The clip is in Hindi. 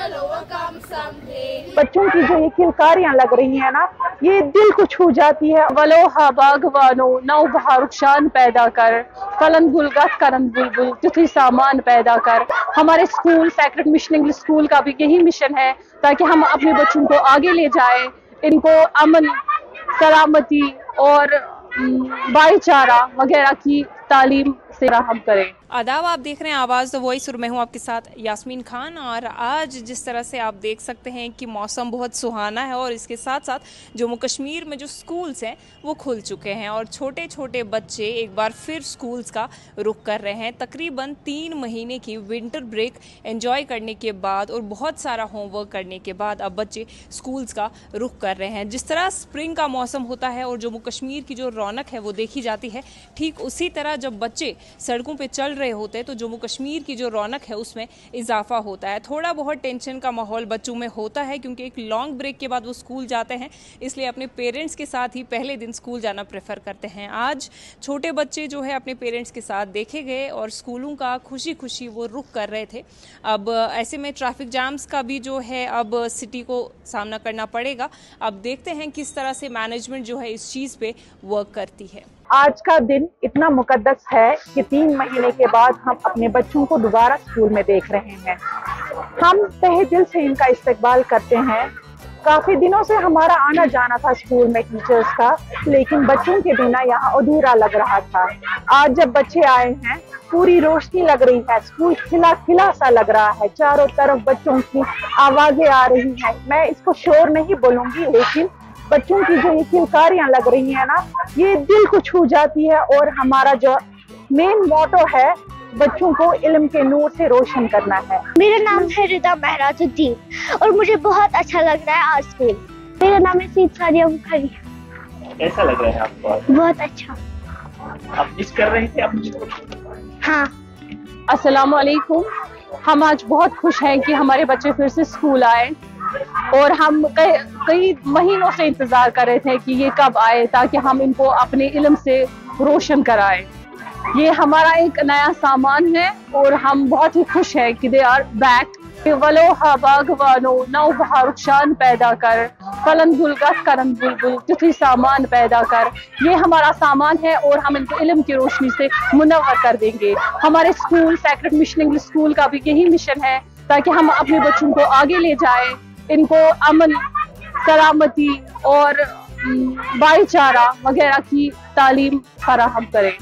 चलो काम समझे। बच्चों की जो ये किलकारियां लग रही है ना, ये दिल को छू जाती है। वलोहा बागवानो नौ बहारुशान पैदा कर, फलन गुलगत करन बुलबुल तिथि सामान पैदा कर। हमारे school sacred mission English school का भी यही मिशन है, ताकि हम अपने बच्चों को आगे ले जाएं, इनको अमन, सलामती और भाईचारा वगैरह की तालीम से राहम करें। आदाब, आप देख रहे हैं आवाज़ द वॉइस और मैं हूं आपके साथ यास्मीन खान। और आज जिस तरह से आप देख सकते हैं कि मौसम बहुत सुहाना है और इसके साथ साथ जम्मू कश्मीर में जो स्कूल्स हैं वो खुल चुके हैं और छोटे छोटे बच्चे एक बार फिर स्कूल्स का रुख कर रहे हैं। तकरीबन 3 महीने की विंटर ब्रेक एंजॉय करने के बाद और बहुत सारा होमवर्क करने के बाद अब बच्चे स्कूल्स का रुख कर रहे हैं। जिस तरह स्प्रिंग का मौसम होता है और जम्मू कश्मीर की जो रौनक है वो देखी जाती है, ठीक उसी तरह जब बच्चे सड़कों पर चल रहे होते हैं तो जम्मू कश्मीर की जो रौनक है उसमें इजाफा होता है। थोड़ा बहुत टेंशन का माहौल बच्चों में होता है क्योंकि एक लॉन्ग ब्रेक के बाद वो स्कूल जाते हैं, इसलिए अपने पेरेंट्स के साथ ही पहले दिन स्कूल जाना प्रेफर करते हैं। आज छोटे बच्चे जो है अपने पेरेंट्स के साथ देखे गए और स्कूलों का खुशी खुशी वो रुख कर रहे थे। अब ऐसे में ट्रैफिक जाम्स का भी जो है अब सिटी को सामना करना पड़ेगा। अब देखते हैं किस तरह से मैनेजमेंट जो है इस चीज़ पे वर्क करती है। आज का दिन इतना मुकद्दस है कि 3 महीने के बाद हम अपने बच्चों को दोबारा स्कूल में देख रहे हैं। हम तहे दिल से इनका इस्तकबाल करते हैं। काफी दिनों से हमारा आना जाना था स्कूल में टीचर्स का, लेकिन बच्चों के बिना यहाँ अधूरा लग रहा था। आज जब बच्चे आए हैं, पूरी रोशनी लग रही है, स्कूल खिला खिला सा लग रहा है, चारों तरफ बच्चों की आवाजें आ रही हैं। मैं इसको शोर नहीं बोलूंगी, लेकिन बच्चों की जो ये किलकारियां लग रही है ना, ये दिल को छू जाती है। और हमारा जो मेन मोटो है, बच्चों को इल्म के नूर से रोशन करना है। मेरा नाम है रिदा महराजुद्दीन और मुझे बहुत अच्छा लग रहा है आज भी। मेरा नाम है सीद सादिया बुखारी। कैसा लग रहा है आपको? बहुत अच्छा। आप मिस कर रहे थे अपने? हाँ। अस्सलाम वालेकुम। हम आज बहुत खुश हैं कि हमारे बच्चे फिर से स्कूल आए और हम कई महीनों से इंतजार कर रहे थे कि ये कब आए, ताकि हम इनको अपने इल्म से रोशन कराएं। ये हमारा एक नया सामान है और हम बहुत ही खुश हैं कि दे आर बैक। वलोहा बागवानो नौ बहारुशान पैदा कर, फलन गुलगत करन बुलबुल तिथि सामान पैदा कर। ये हमारा सामान है और हम इनको इल्म की रोशनी से मुनव्वर कर देंगे। हमारे school sacred mission English school का भी यही मिशन है, ताकि हम अपने बच्चों को आगे ले जाएं, इनको अमन, सलामती और भाईचारा वगैरह की तालीम फराहम करें।